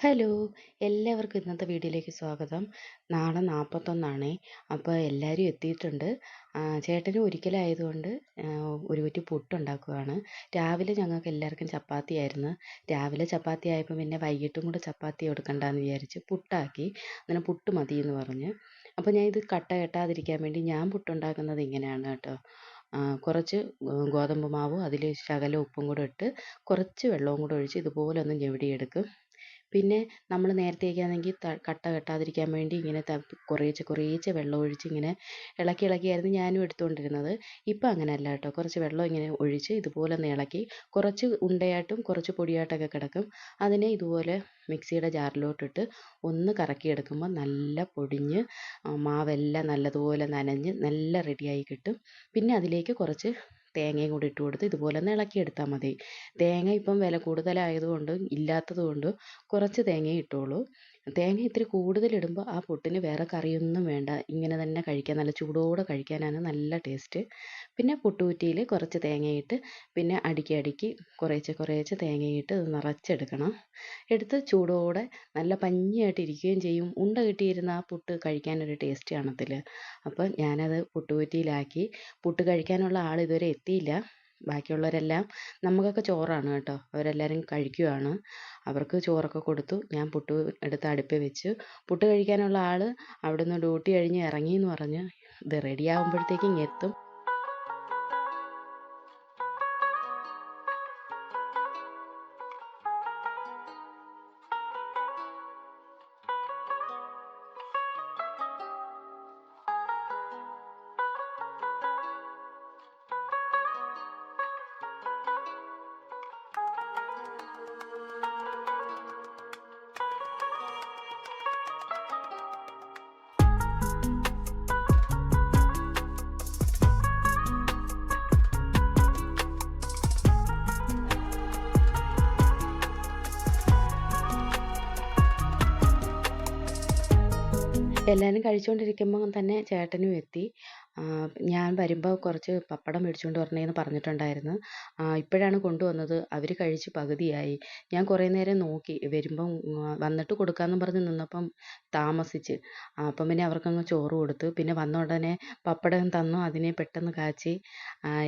Hello! എല്ലാവർക്കും ഇന്നത്തെ വീഡിയോയിലേക്ക് സ്വാഗതം. നാളെ 41 അപ്പോൾ എല്ലാവരും എത്തിയിട്ടുണ്ട്. ചേട്ടന് ഒരിക്കലായതുകൊണ്ട് ഒരു കുറ്റി പുട്ടുണ്ടാക്കുകയാണ്. രാവിലെ ഞങ്ങൾക്ക് എല്ലാവർക്കും ചപ്പാത്തിയായിരുന്നു. രാവിലെ ചപ്പാത്തി ആയപ്പോൾ പിന്നെ വൈകിട്ടും കൂടെ ചപ്പാത്തി കൊടുക്കണ്ടാന്ന് വിചാരിച്ച് പുട്ടാക്കി. അങ്ങനെ പുട്ട് മതിയെന്ന് പറഞ്ഞ്. അപ്പോൾ ഞാൻ ഇത് കട്ട കെട്ടാതിരിക്കാൻ വേണ്ടി ഞാൻ പുട്ടുണ്ടാക്കുന്നത് ഇങ്ങനെയാണ് കേട്ടോ. കുറച്ച് ഗോതമ്പ് മാവും അതിൽ ശകലം ഉപ്പും കൂടെ ഇട്ട് കുറച്ച് വെള്ളവും കൂടെ ഒഴിച്ച് ഇതുപോലെ ഒന്ന് ഞെവിടിയെടുക്കും. പിന്നെ നമ്മൾ നേരത്തെയൊക്കെയാണെങ്കിൽ കട്ട കെട്ടാതിരിക്കാൻ വേണ്ടി ഇങ്ങനെ കുറേശ്ശെ വെള്ളം ഒഴിച്ച് ഇങ്ങനെ ഇളക്കിയായിരുന്നു ഞാനും എടുത്തുകൊണ്ടിരുന്നത്. ഇപ്പം അങ്ങനെയല്ല കേട്ടോ. കുറച്ച് വെള്ളം ഇങ്ങനെ ഒഴിച്ച് ഇതുപോലെ ഒന്ന് ഇളക്കി കുറച്ച് ഉണ്ടയായിട്ടും കുറച്ച് പൊടിയായിട്ടൊക്കെ കിടക്കും. അതിനെ ഇതുപോലെ മിക്സിയുടെ ജാറിലോട്ടിട്ട് ഒന്ന് കറക്കിയെടുക്കുമ്പോൾ നല്ല പൊടിഞ്ഞ് മാവെല്ലാം നല്ലതുപോലെ നനഞ്ഞ് നല്ല റെഡിയായി കിട്ടും. പിന്നെ അതിലേക്ക് കുറച്ച് തേങ്ങയും കൂടി ഇട്ട് കൊടുത്ത് ഇതുപോലെ ഒന്ന് ഇളക്കിയെടുത്താൽ മതി. തേങ്ങ ഇപ്പം വില കൂടുതലായതുകൊണ്ടും ഇല്ലാത്തതുകൊണ്ടും കുറച്ച് തേങ്ങയേ ഇട്ടുള്ളൂ. തേങ്ങ ഇത്തിരി കൂടുതലിടുമ്പോൾ ആ പുട്ടിന് വേറെ കറിയൊന്നും വേണ്ട. ഇങ്ങനെ തന്നെ കഴിക്കാൻ നല്ല ചൂടോടെ കഴിക്കാനാണ് നല്ല ടേസ്റ്റ്. പിന്നെ പുട്ടുകുറ്റിയിൽ കുറച്ച് തേങ്ങയിട്ട് പിന്നെ അടുക്കി കുറേശ്ശെ തേങ്ങയിട്ട് ഇത് നിറച്ചെടുക്കണം. എടുത്ത് ചൂടോടെ നല്ല പഞ്ഞിയായിട്ട് ഇരിക്കുകയും ചെയ്യും. ഉണ്ട കിട്ടിയിരുന്ന ആ പുട്ട് കഴിക്കാനൊരു ടേസ്റ്റ് കാണത്തില്ല. അപ്പം ഞാനത് പുട്ടുകുറ്റിയിലാക്കി. പുട്ട് കഴിക്കാനുള്ള ആൾ ഇതുവരെ എത്തിയില്ല. ബാക്കിയുള്ളവരെല്ലാം നമുക്കൊക്കെ ചോറാണ് കേട്ടോ. അവരെല്ലാവരും കഴിക്കുകയാണ്. അവർക്ക് ചോറൊക്കെ കൊടുത്തു. ഞാൻ പുട്ട് എടുത്ത് അടുപ്പിൽ വെച്ചു. പുട്ട് കഴിക്കാനുള്ള ആൾ അവിടുന്ന് ഡ്യൂട്ടി കഴിഞ്ഞ് ഇറങ്ങിയെന്ന് പറഞ്ഞ് ഇത് റെഡിയാകുമ്പോഴത്തേക്കും എത്തും. എല്ലാവരും കഴിച്ചുകൊണ്ടിരിക്കുമ്പോൾ തന്നെ ചേട്ടനും എത്തി. ഞാൻ വരുമ്പോൾ കുറച്ച് പപ്പടം മേടിച്ചുകൊണ്ട് വരണേന്ന് പറഞ്ഞിട്ടുണ്ടായിരുന്നു. ഇപ്പോഴാണ് കൊണ്ടുവന്നത്. അവർ കഴിച്ച് പകുതിയായി. ഞാൻ കുറേ നേരം നോക്കി. വരുമ്പം വന്നിട്ട് കൊടുക്കാമെന്നും പറഞ്ഞ് നിന്നപ്പം താമസിച്ച്. അപ്പം പിന്നെ അവർക്കങ്ങ് ചോറ് കൊടുത്തു. പിന്നെ വന്ന ഉടനെ പപ്പടം തന്നു. അതിനെ പെട്ടെന്ന് കാച്ചി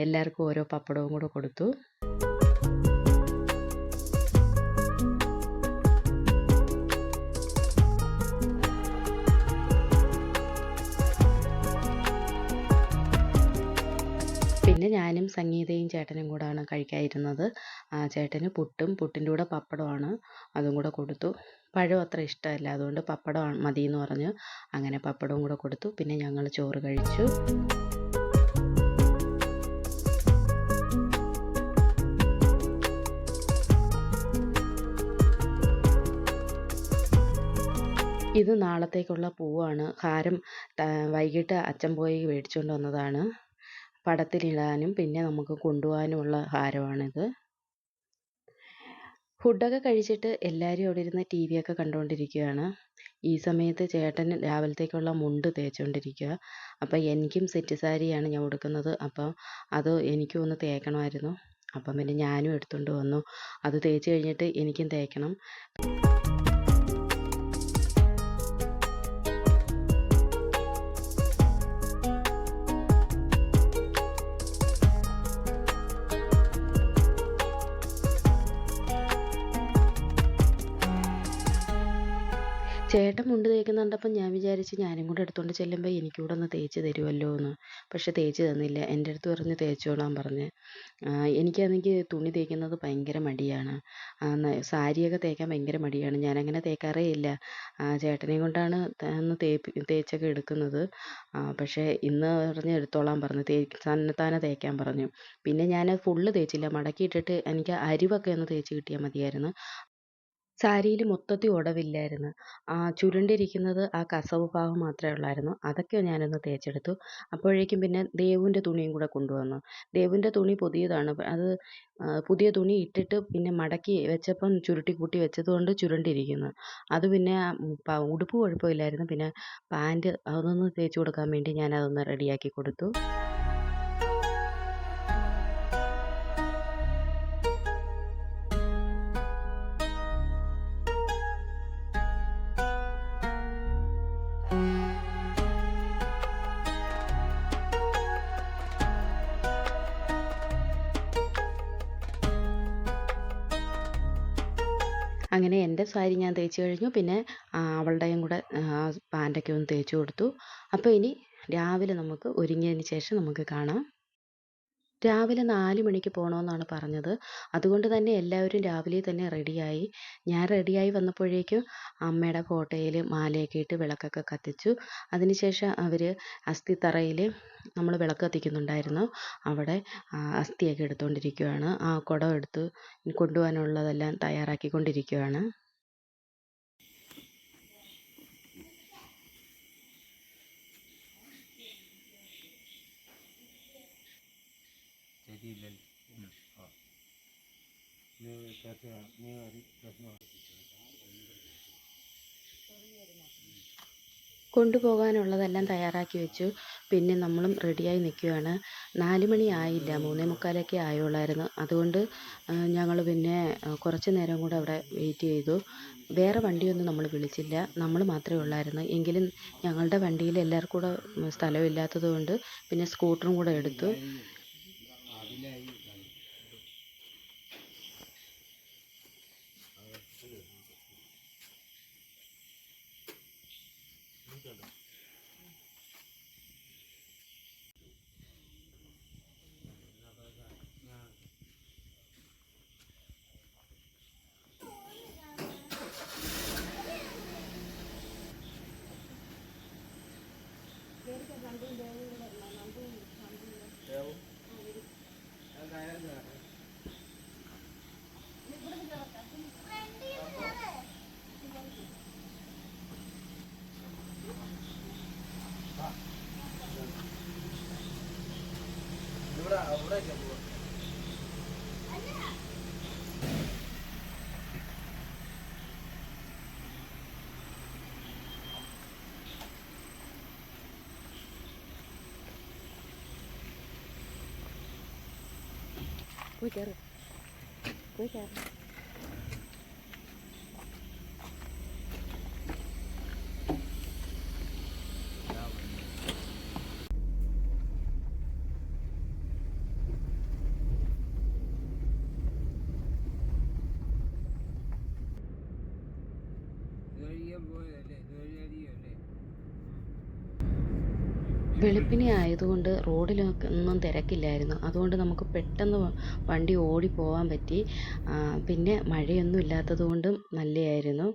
എല്ലാവർക്കും ഓരോ പപ്പടവും കൂടെ കൊടുത്തു. പിന്നെ ഞാനും സംഗീതയും ചേട്ടനും കൂടാണ് കഴിക്കാനിരുന്നത്. ചേട്ടന് പുട്ടിൻ്റെ കൂടെ പപ്പടമാണ്. അതും കൂടെ കൊടുത്തു. പഴം അത്ര ഇഷ്ടമല്ല. അതുകൊണ്ട് പപ്പടം മതിയെന്ന് പറഞ്ഞു. അങ്ങനെ പപ്പടവും കൂടെ കൊടുത്തു. പിന്നെ ഞങ്ങൾ ചോറ് കഴിച്ചു. ഇത് നാളത്തേക്കുള്ള പൂവാണ്. ഹാരം വൈകിട്ട് അച്ഛൻ പോയി മേടിച്ചുകൊണ്ട് വന്നതാണ്. പടത്തിലിടാനും പിന്നെ നമുക്ക് കൊണ്ടുപോകാനുമുള്ള ഹാരമാണിത്. ഫുഡൊക്കെ കഴിച്ചിട്ട് എല്ലാവരും അവിടെ ഇരുന്ന് ടി വിയൊക്കെ കണ്ടുകൊണ്ടിരിക്കുകയാണ്. ഈ സമയത്ത് ചേട്ടൻ രാവിലത്തേക്കുള്ള മുണ്ട് തേച്ചുകൊണ്ടിരിക്കുക. അപ്പോൾ എനിക്കും സെറ്റ് സാരിയാണ് ഞാൻ ഉടുക്കുന്നത്. അപ്പോൾ അത് എനിക്കും ഒന്ന് തേക്കണമായിരുന്നു. അപ്പം പിന്നെ ഞാനും എടുത്തുകൊണ്ട് വന്നു. അത് തേച്ച് കഴിഞ്ഞിട്ട് എനിക്കും തേക്കണം. ചേട്ടൻ മുണ്ട് തേക്കുന്നത് കണ്ടപ്പോൾ ഞാൻ വിചാരിച്ച് ഞാനും കൂടെ എടുത്തുകൊണ്ട് ചെല്ലുമ്പോൾ എനിക്കും കൂടെ ഒന്ന് തേച്ച് തരുമല്ലോ എന്ന്. പക്ഷെ തേച്ച് തന്നില്ല. എൻ്റെ അടുത്ത് പറഞ്ഞ് തേച്ചോളാൻ പറഞ്ഞ്. എനിക്കാണെങ്കിൽ തുണി തേക്കുന്നത് ഭയങ്കര മടിയാണ്. സാരിയൊക്കെ തേക്കാൻ ഭയങ്കര മടിയാണ്. ഞാനങ്ങനെ തേക്കാറേ ഇല്ല. ചേട്ടനെയും കൊണ്ടാണ് ഒന്ന് തേച്ചൊക്കെ എടുക്കുന്നത്. പക്ഷേ ഇന്ന് പറഞ്ഞ് എടുത്തോളാൻ പറഞ്ഞു. തന്നെത്താനെ തേക്കാൻ പറഞ്ഞു. പിന്നെ ഞാൻ ഫുള്ള് തേച്ചില്ല. മടക്കിയിട്ടിട്ട് എനിക്ക് അരിവൊക്കെ ഒന്ന് തേച്ച് കിട്ടിയാൽ മതിയായിരുന്നു. സാരിയിൽ മൊത്തത്തിൽ ഉടവില്ലായിരുന്നു. ചുരുണ്ടിരിക്കുന്നത് ആ കസവ് ഭാഗം മാത്രമേ ഉള്ളായിരുന്നു. അതൊക്കെ ഞാനൊന്ന് തേച്ചെടുത്തു. അപ്പോഴേക്കും പിന്നെ ദേവുവിൻ്റെ തുണിയും കൂടെ കൊണ്ടുവന്നു. ദേവുവിൻ്റെ തുണി പുതിയതാണ്. അത് പുതിയ തുണി ഇട്ടിട്ട് പിന്നെ മടക്കി വെച്ചപ്പം ചുരുട്ടിക്കൂട്ടി വെച്ചതുകൊണ്ട് ചുരുണ്ടിരിക്കുന്നു. അത് പിന്നെ ഉടുപ്പ് കുഴപ്പമില്ലായിരുന്നു. പിന്നെ പാൻറ്റ് അതൊന്ന് തേച്ച് കൊടുക്കാൻ വേണ്ടി ഞാനതൊന്ന് റെഡിയാക്കി കൊടുത്തു. അങ്ങനെ എൻ്റെ സാരി ഞാൻ തേച്ച് കഴിഞ്ഞു. പിന്നെ അവളുടെയും കൂടെ പാൻറ്റൊക്കെ ഒന്ന് തേച്ച് കൊടുത്തു. അപ്പോൾ ഇനി രാവിലെ നമുക്ക് ഒരുങ്ങിയതിന് ശേഷം നമുക്ക് കാണാം. രാവിലെ 4 മണിക്ക് പോകണമെന്നാണ് പറഞ്ഞത്. അതുകൊണ്ട് തന്നെ എല്ലാവരും രാവിലെ തന്നെ റെഡിയായി. ഞാൻ റെഡിയായി വന്നപ്പോഴേക്കും അമ്മയുടെ ഫോട്ടോയിൽ മാലയൊക്കെ ഇട്ട് വിളക്കൊക്കെ കത്തിച്ചു. അതിനുശേഷം അവർ അസ്ഥിത്തറയിൽ നമ്മൾ വിളക്ക് കത്തിക്കുന്നുണ്ടായിരുന്നു. അവിടെ അസ്ഥിയൊക്കെ എടുത്തുകൊണ്ടിരിക്കുകയാണ്. ആ കുടം എടുത്ത് കൊണ്ടുപോകാനുള്ളതെല്ലാം തയ്യാറാക്കിക്കൊണ്ടിരിക്കുകയാണ്. കൊണ്ടുപോകാനുള്ളതെല്ലാം തയ്യാറാക്കി വെച്ചു. പിന്നെ നമ്മളും റെഡിയായി നിൽക്കുകയാണ്. 4 മണി ആയില്ല, 3:45 ആയുള്ളായിരുന്നു. അതുകൊണ്ട് ഞങ്ങൾ പിന്നെ കുറച്ച് നേരം കൂടെ അവിടെ വെയിറ്റ് ചെയ്തു. വേറെ വണ്ടിയൊന്നും നമ്മൾ വിളിച്ചില്ല, നമ്മൾ മാത്രമേ ഉള്ളായിരുന്നു. എങ്കിലും ഞങ്ങളുടെ വണ്ടിയിൽ എല്ലാവർക്കും കൂടെ സ്ഥലമില്ലാത്തത് കൊണ്ട് പിന്നെ സ്കൂട്ടറും കൂടെ എടുത്തു. പോയി കയറ്. വെളുപ്പിനെ ആയതുകൊണ്ട് റോഡിലൊന്നും തിരക്കില്ലായിരുന്നു. അതുകൊണ്ട് നമുക്ക് പെട്ടെന്ന് വണ്ടി ഓടിപ്പോവാൻ പറ്റി. പിന്നെ മഴയൊന്നും ഇല്ലാത്തത് കൊണ്ടും നല്ലതായിരുന്നു.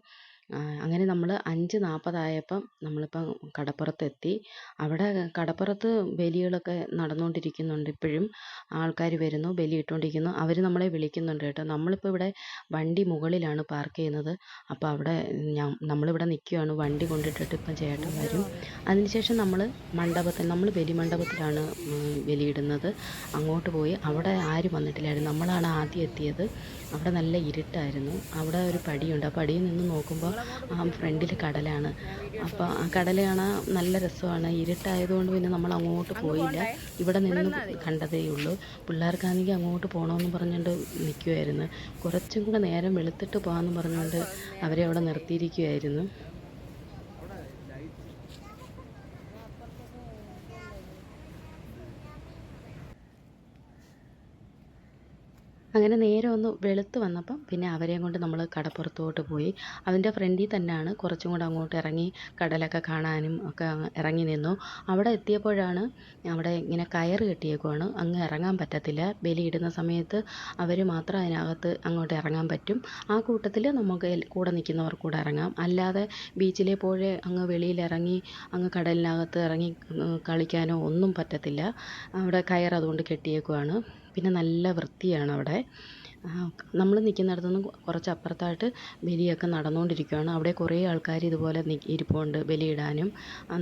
അങ്ങനെ നമ്മൾ 5:40 ആയപ്പം നമ്മളിപ്പം കടപ്പുറത്തെത്തി. അവിടെ കടപ്പുറത്ത് ബലികളൊക്കെ നടന്നുകൊണ്ടിരിക്കുന്നുണ്ട്. ഇപ്പോഴും ആൾക്കാർ വരുന്നു, ബലി ഇട്ടുകൊണ്ടിരിക്കുന്നു. അവർ നമ്മളെ വിളിക്കുന്നുണ്ട് കേട്ടോ. നമ്മളിപ്പോൾ ഇവിടെ വണ്ടി മുകളിലാണ് പാർക്ക് ചെയ്യുന്നത്. അപ്പോൾ അവിടെ നമ്മളിവിടെ നിൽക്കുകയാണ്. വണ്ടി കൊണ്ടിട്ടിട്ട് ഇപ്പം ചേട്ടൻ വരും. അതിനുശേഷം നമ്മൾ ബലി മണ്ഡപത്തിലാണ് ബലിയിടുന്നത്. അങ്ങോട്ട് പോയി അവിടെ ആരും വന്നിട്ടില്ലായിരുന്നു. നമ്മളാണ് ആദ്യം എത്തിയത്. അവിടെ നല്ല ഇരുട്ടായിരുന്നു. അവിടെ ഒരു പടിയുണ്ട്. ആ പടിയിൽ നിന്ന് നോക്കുമ്പോൾ ഫ്രണ്ടിൽ കടലാണ്. അപ്പോൾ ആ കടൽ കാണാൻ നല്ല രസമാണ്. ഇരുട്ടായതുകൊണ്ട് പിന്നെ നമ്മൾ അങ്ങോട്ട് പോയില്ല. ഇവിടെ നിന്ന് കണ്ടതേ ഉള്ളൂ. പിള്ളേർക്കാണെങ്കിൽ അങ്ങോട്ട് പോകണമെന്ന് പറഞ്ഞുകൊണ്ട് നിൽക്കുമായിരുന്നു. കുറച്ചും കൂടെ നേരം വെളുത്തിട്ട് പോകാമെന്ന് പറഞ്ഞുകൊണ്ട് അവരെ അവിടെ നിർത്തിയിരിക്കുമായിരുന്നു. അങ്ങനെ നേരെ ഒന്ന് വെളുത്ത് വന്നപ്പം പിന്നെ അവരെയും കൊണ്ട് നമ്മൾ കടപ്പുറത്തോട്ട് പോയി. അതിൻ്റെ ഫ്രണ്ടിൽ തന്നെയാണ്. കുറച്ചും കൂടെ അങ്ങോട്ട് ഇറങ്ങി കടലൊക്കെ കാണാനും ഒക്കെ ഇറങ്ങി നിന്നു. അവിടെ എത്തിയപ്പോഴാണ് അവിടെ ഇങ്ങനെ കയറ് കെട്ടിയേക്കുവാണ്. അങ്ങ് ഇറങ്ങാൻ പറ്റത്തില്ല. ബലിയിടുന്ന സമയത്ത് അവർ മാത്രം അതിനകത്ത് അങ്ങോട്ട് ഇറങ്ങാൻ പറ്റും. ആ കൂട്ടത്തിൽ നമുക്ക് കൂടെ നിൽക്കുന്നവർ കൂടെ ഇറങ്ങാം. അല്ലാതെ ബീച്ചിലെ പോലെ അങ്ങ് വെളിയിലിറങ്ങി അങ്ങ് കടലിനകത്ത് ഇറങ്ങി കളിക്കാനോ ഒന്നും പറ്റത്തില്ല. അവിടെ കയർ അതുകൊണ്ട് കെട്ടിയേക്കുവാണ്. പിന്നെ നല്ല വൃത്തിയാണ് അവിടെ. നമ്മൾ നിൽക്കുന്നിടത്തുനിന്ന് കുറച്ച് അപ്പുറത്തായിട്ട് ബലിയൊക്കെ നടന്നുകൊണ്ടിരിക്കുകയാണ്. അവിടെ കുറേ ആൾക്കാർ ഇതുപോലെ ഇരിപ്പുണ്ട്, ബലിയിടാനും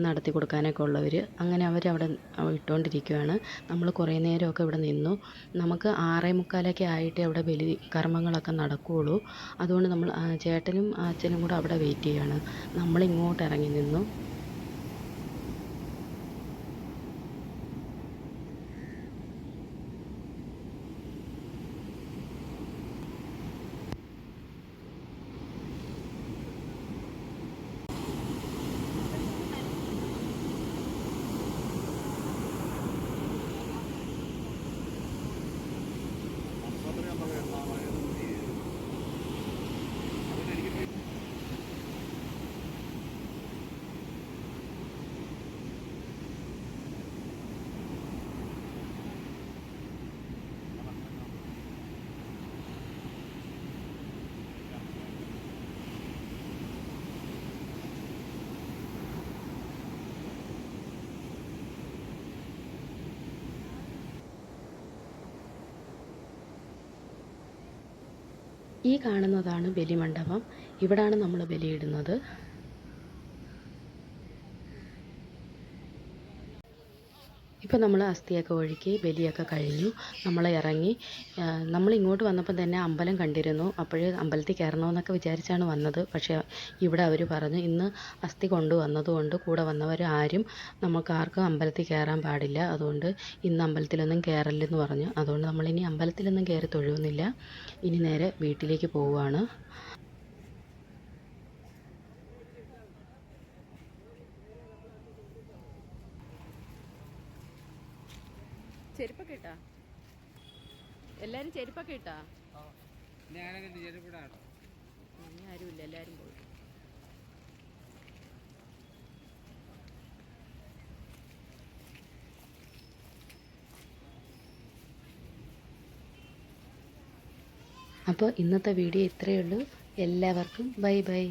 നടത്തി കൊടുക്കാനൊക്കെ ഉള്ളവർ. അങ്ങനെ അവരവിടെ ഇട്ടുകൊണ്ടിരിക്കുകയാണ്. നമ്മൾ കുറേ നേരമൊക്കെ ഇവിടെ നിന്നു. നമുക്ക് 6:45 ആയിട്ടേ അവിടെ ബലി കർമ്മങ്ങളൊക്കെ നടക്കുകയുള്ളൂ. അതുകൊണ്ട് നമ്മൾ ചേട്ടനും അച്ഛനും കൂടെ അവിടെ വെയിറ്റ് ചെയ്യുകയാണ്. നമ്മളിങ്ങോട്ട് ഇറങ്ങി നിന്നു. ഈ കാണുന്നതാണ് ബലിമണ്ഡപം. ഇവിടാണ് നമ്മൾ ബലിയിടുന്നത്. ഇപ്പോൾ നമ്മൾ അസ്ഥിയൊക്കെ ഒഴുക്കി ബലിയൊക്കെ കഴിഞ്ഞു. നമ്മൾ ഇറങ്ങി. നമ്മൾ ഇങ്ങോട്ട് വന്നപ്പോൾ തന്നെ അമ്പലം കണ്ടിരുന്നു. അപ്പോഴേ അമ്പലത്തിൽ കയറണമെന്നൊക്കെ വിചാരിച്ചാണ് വന്നത്. പക്ഷേ ഇവിടെ അവർ പറഞ്ഞു ഇന്ന് അസ്ഥി കൊണ്ടുവന്നതുകൊണ്ട് കൂടെ വന്നവർ ആരും നമുക്കാർക്കും അമ്പലത്തിൽ കയറാൻ പാടില്ല. അതുകൊണ്ട് ഇന്ന് അമ്പലത്തിലൊന്നും കയറല്ലെന്ന് പറഞ്ഞു. അതുകൊണ്ട് നമ്മളിനി അമ്പലത്തിലൊന്നും കയറി തൊഴുന്നില്ല. ഇനി നേരെ വീട്ടിലേക്ക് പോവുകയാണ്. ചെരുപ്പൊക്കെ ഇട്ടാ? എല്ലാരും ചെരുപ്പൊക്കെ ഇട്ടാ? ആരുമില്ല, എല്ലാരും പോയി. അപ്പോൾ ഇന്നത്തെ വീഡിയോ ഇത്രയേ ഉള്ളൂ. എല്ലാവർക്കും ബൈ ബൈ.